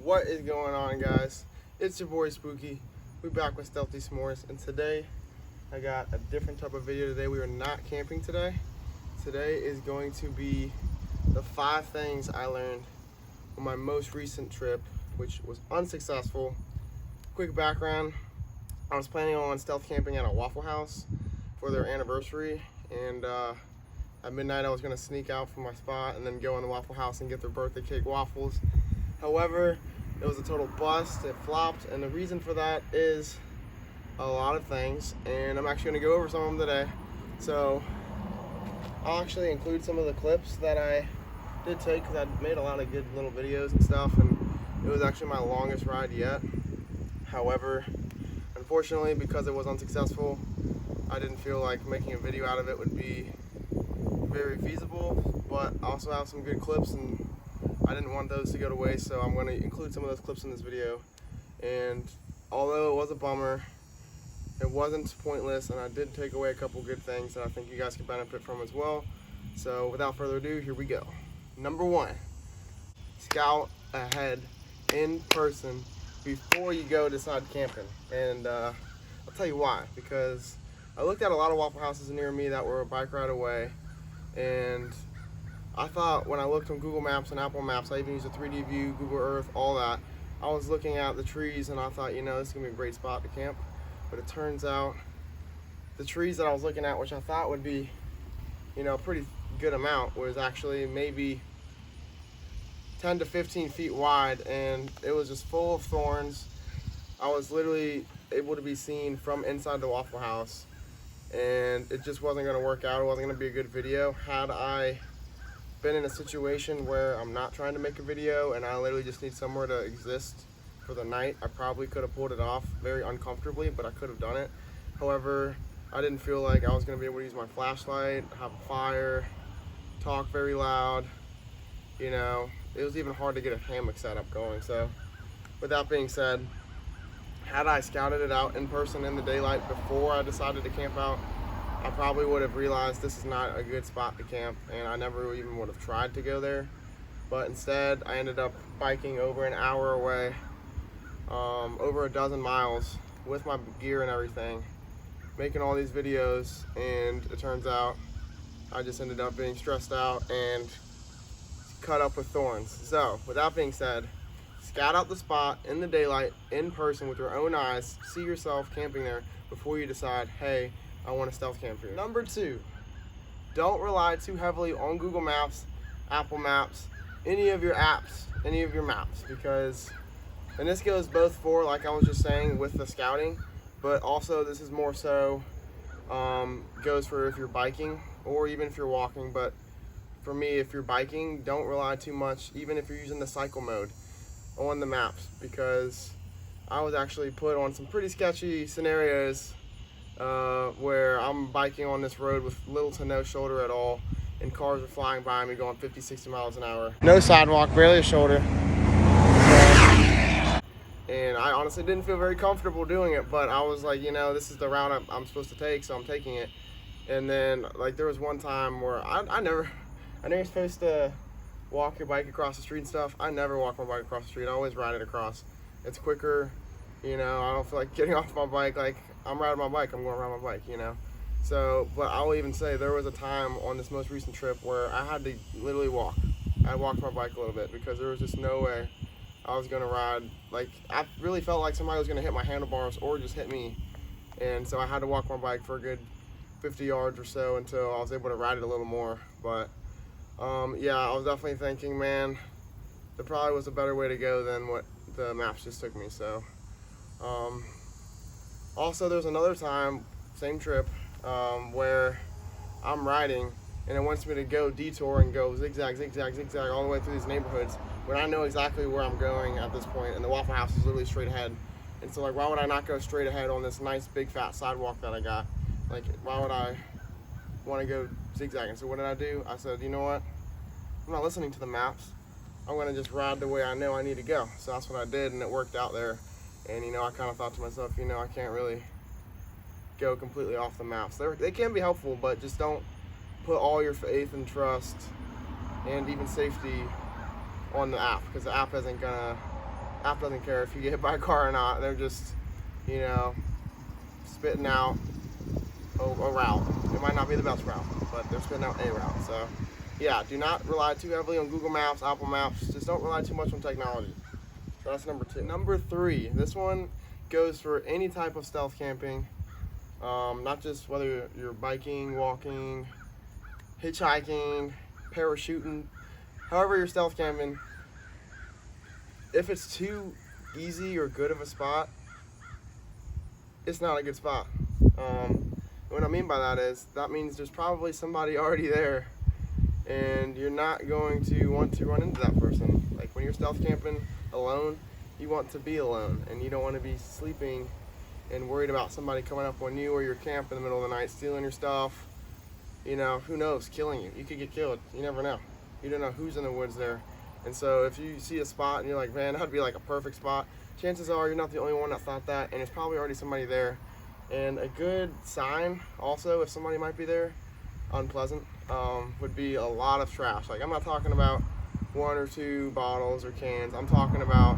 What is going on, guys? It's your boy Spooky. We're back with Stealthy S'mores, and today I got a different type of video. Today we are not camping today. Today is going to be the 5 things I learned on my most recent trip, which was unsuccessful. Quick background, I was planning on stealth camping at a Waffle House for their anniversary, and at midnight I was going to sneak out from my spot and then go in the Waffle House and get their birthday cake waffles. However, it was a total bust. It flopped, and the reason for that is a lot of things, and I'm actually going to go over some of them today. So I'll actually include some of the clips that I did take, because I made a lot of good little videos and stuff, and it was actually my longest ride yet. However, unfortunately, because it was unsuccessful, I didn't feel like making a video out of it would be very feasible, but I also have some good clips, and I didn't want those to go to waste, so I'm going to include some of those clips in this video. And although it was a bummer, it wasn't pointless, and I did take away a couple good things that I think you guys can benefit from as well. So without further ado, here we go. Number 1, scout ahead in person before you go decide camping. And I'll tell you why. Because I looked at a lot of Waffle Houses near me that were a bike ride away, and I thought when I looked on Google Maps and Apple Maps, I even used a 3D view, Google Earth, all that, I was looking at the trees and I thought, you know, this is going to be a great spot to camp. But it turns out the trees that I was looking at, which I thought would be, you know, a pretty good amount, was actually maybe 10 to 15 feet wide, and it was just full of thorns. I was literally able to be seen from inside the Waffle House, and it just wasn't going to work out. It wasn't going to be a good video. Had I been in a situation where I'm not trying to make a video and I literally just need somewhere to exist for the night, I probably could have pulled it off very uncomfortably, but I could have done it. However, I didn't feel like I was going to be able to use my flashlight, have a fire, talk very loud. You know, it was even hard to get a hammock setup going. So with that being said, had I scouted it out in person in the daylight before I decided to camp out, I probably would have realized this is not a good spot to camp, and I never even would have tried to go there. But instead, I ended up biking over an hour away, over a dozen miles with my gear and everything, making all these videos, and it turns out I just ended up being stressed out and cut up with thorns. So with that being said, scout out the spot in the daylight, in person, with your own eyes. See yourself camping there before you decide, hey, I want to stealth camp here. Number 2, don't rely too heavily on Google Maps, Apple Maps, any of your apps, any of your maps, because, and this goes both for, like I was just saying, with the scouting, but also this is more so goes for if you're biking or even if you're walking. But for me, if you're biking, don't rely too much, even if you're using the cycle mode, on the maps, because I was actually put on some pretty sketchy scenarios where I'm biking on this road with little to no shoulder at all, and cars are flying by me going 50, 60 miles an hour. No sidewalk, barely a shoulder. And I honestly didn't feel very comfortable doing it, but I was like, you know, this is the route I'm supposed to take, so I'm taking it. And then, like, there was one time where I know you're supposed to walk your bike across the street and stuff. I never walk my bike across the street. I always ride it across. It's quicker, you know. I don't feel like getting off my bike. Like, I'm riding my bike, I'm going to ride my bike, you know. So, but I will even say there was a time on this most recent trip where I had to literally walk. I walked my bike a little bit because there was just no way I was going to ride. Like, I really felt like somebody was going to hit my handlebars or just hit me. And so I had to walk my bike for a good 50 yards or so until I was able to ride it a little more. But yeah, I was definitely thinking, man, there probably was a better way to go than what the maps just took me. So also, there's another time, same trip, where I'm riding and it wants me to go detour and go zigzag, zigzag, zigzag all the way through these neighborhoods when I know exactly where I'm going at this point, and the Waffle House is literally straight ahead. And so, like, why would I not go straight ahead on this nice big fat sidewalk that I got? Like, why would I want to go zigzagging? So what did I do? I said, you know what? I'm not listening to the maps. I'm going to just ride the way I know I need to go. So that's what I did, and it worked out there. And, you know, I kind of thought to myself, you know, I can't really go completely off the maps. They can be helpful, but just don't put all your faith and trust and even safety on the app, because the app isn't gonna Half doesn't care if you get hit by a car or not. They're just, you know, spitting out a route. It might not be the best route, but they're spitting out a route. So yeah, do not rely too heavily on Google Maps, Apple Maps. Just don't rely too much on technology. So that's number 2. Number 3, this one goes for any type of stealth camping, not just whether you're biking, walking, hitchhiking, parachuting, however you're stealth camping. If it's too easy or good of a spot, it's not a good spot. What I mean by that is, that means there's probably somebody already there, and you're not going to want to run into that person. Like when you're stealth camping alone, you want to be alone, and you don't want to be sleeping and worried about somebody coming up on you or your camp in the middle of the night, stealing your stuff. You know, who knows, killing you. You could get killed. You never know. You don't know who's in the woods there. And so if you see a spot and you're like, man, that'd be like a perfect spot, chances are you're not the only one that thought that, and it's probably already somebody there. And a good sign also, if somebody might be there, unpleasant, would be a lot of trash. Like, I'm not talking about 1 or 2 bottles or cans. I'm talking about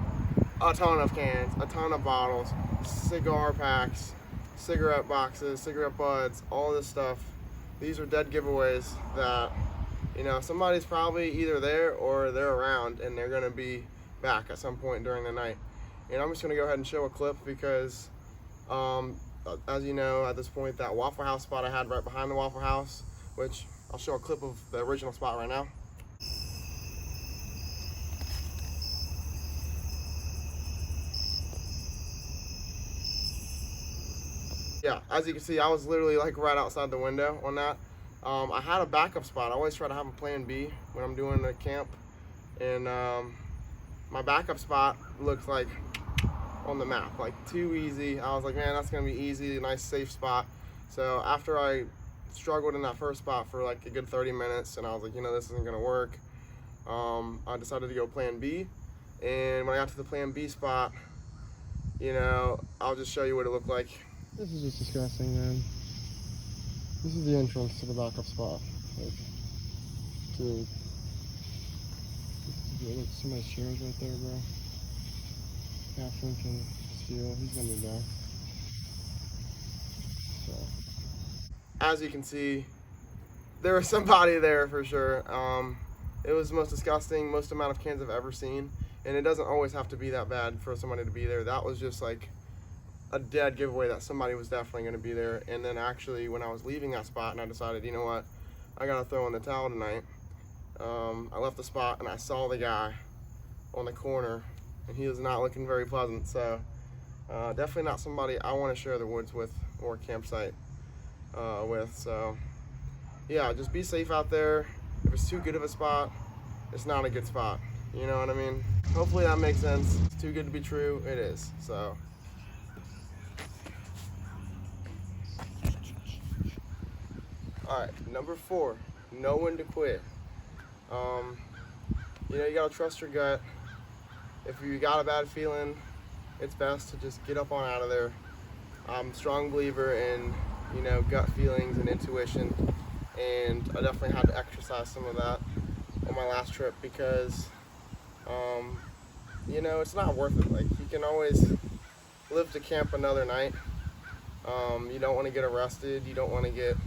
a ton of cans, a ton of bottles, cigar packs, cigarette boxes, cigarette butts, all this stuff. These are dead giveaways that, you know, somebody's probably either there or they're around, and they're gonna be back at some point during the night. And I'm just gonna go ahead and show a clip because, as you know, at this point, that Waffle House spot I had right behind the Waffle House, which I'll show a clip of the original spot right now. Yeah, as you can see, I was literally like right outside the window on that. I had a backup spot. I always try to have a plan B when I'm doing a camp, and my backup spot looked like on the map, like too easy. I was like, man, that's gonna be easy, a nice safe spot. So after I struggled in that first spot for like a good 30 minutes, and I was like, you know, this isn't gonna work, I decided to go plan B. And when I got to the plan B spot, you know, I'll just show you what it looked like. This is just disgusting, man. This is the entrance to the backup spot. Like, dude. Look, somebody's chairs right there, bro. Catherine can steal. He's gonna be back. So, as you can see, there was somebody there for sure. It was the most disgusting, most amount of cans I've ever seen. And it doesn't always have to be that bad for somebody to be there. That was just like a dead giveaway that somebody was definitely going to be there. And then actually, when I was leaving that spot and I decided, you know what, I got to throw in the towel tonight, I left the spot and I saw the guy on the corner, and he was not looking very pleasant. So definitely not somebody I want to share the woods with or campsite with. So yeah, just be safe out there. If it's too good of a spot, it's not a good spot. You know what I mean? Hopefully that makes sense. It's too good to be true. It is. So. Alright, number 4, know when to quit. You know, you gotta trust your gut. If you got a bad feeling, it's best to just get up on out of there. I'm a strong believer in, you know, gut feelings and intuition, and I definitely had to exercise some of that on my last trip because, you know, it's not worth it. Like, you can always live to camp another night. You don't want to get arrested. You don't want to get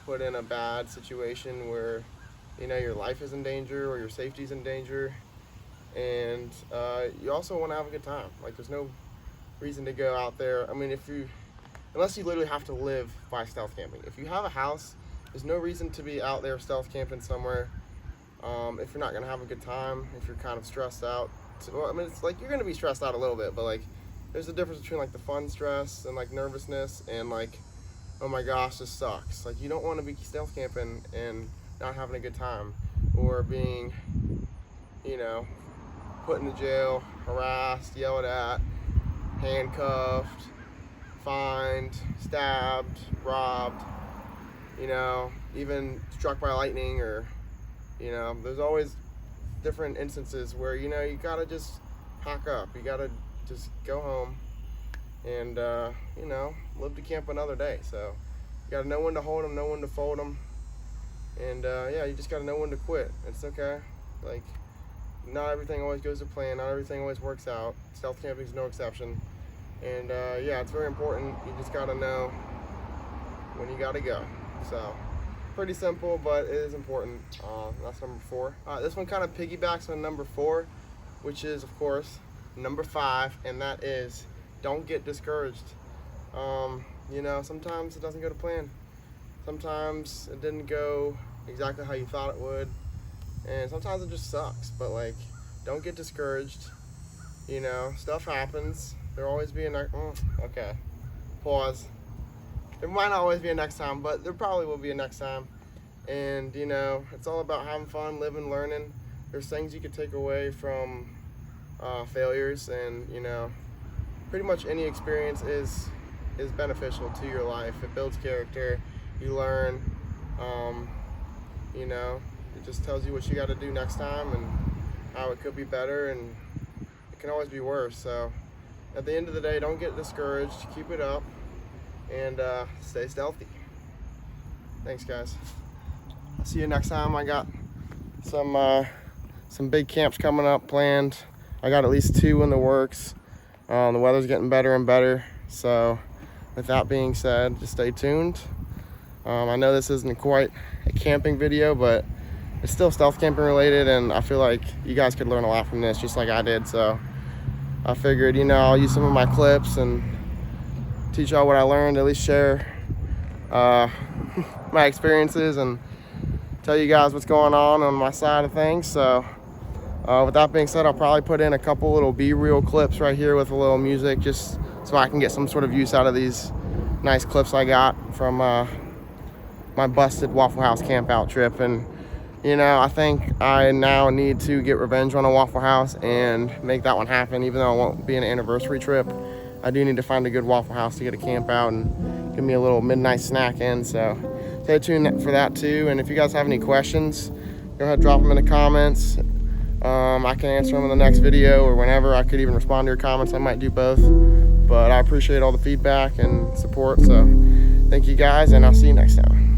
put in a bad situation where, you know, your life is in danger or your safety's in danger. And you also want to have a good time. Like, there's no reason to go out there. I mean, unless you literally have to live by stealth camping. If you have a house, there's no reason to be out there stealth camping somewhere if you're not going to have a good time, if you're kind of stressed out. Well, I mean, it's like you're going to be stressed out a little bit, but like there's a difference between like the fun stress and like nervousness and like, oh my gosh, this sucks. Like, you don't want to be stealth camping and not having a good time, or being, you know, put in jail, harassed, yelled at, handcuffed, fined, stabbed, robbed, you know, even struck by lightning, or, you know, there's always different instances where, you know, you gotta just pack up. You gotta just go home and, you know, live to camp another day. So you gotta know when to hold them, know when to fold them. And, yeah, you just gotta know when to quit. It's okay. Like, not everything always goes to plan. Not everything always works out. Stealth camping is no exception. And yeah, it's very important. You just gotta know when you gotta go. So pretty simple, but it is important. That's number 4. This one kind of piggybacks on number 4, which is of course number 5, and that is don't get discouraged. You know, sometimes it doesn't go to plan. Sometimes it didn't go exactly how you thought it would, and sometimes it just sucks. But like, don't get discouraged. You know, stuff happens. There'll always be a okay, pause. There might not always be a next time, but there probably will be a next time. And you know, it's all about having fun, living, learning. There's things you could take away from failures, and you know, pretty much any experience is beneficial to your life. It builds character. You learn. You know, it just tells you what you got to do next time and how it could be better, and it can always be worse. So at the end of the day, don't get discouraged. Keep it up, and stay stealthy. Thanks, guys. I'll see you next time. I got some big camps coming up planned. I got at least 2 in the works. The weather's getting better and better. So with that being said, just stay tuned. I know this isn't quite a camping video, but it's still stealth camping related, and I feel like you guys could learn a lot from this, just like I did. So I figured, you know, I'll use some of my clips and teach y'all what I learned, at least share my experiences and tell you guys what's going on my side of things. So with that being said, I'll probably put in a couple little B-reel clips right here with a little music, just so I can get some sort of use out of these nice clips I got from my busted Waffle House camp out trip. And you know, I think I now need to get revenge on a Waffle House and make that one happen. Even though it won't be an anniversary trip, I do need to find a good Waffle House to get a camp out and give me a little midnight snack in. So stay tuned for that too. And if you guys have any questions, go ahead, drop them in the comments. I can answer them in the next video or whenever. I could even respond to your comments. I might do both, but I appreciate all the feedback and support. So thank you guys, and I'll see you next time.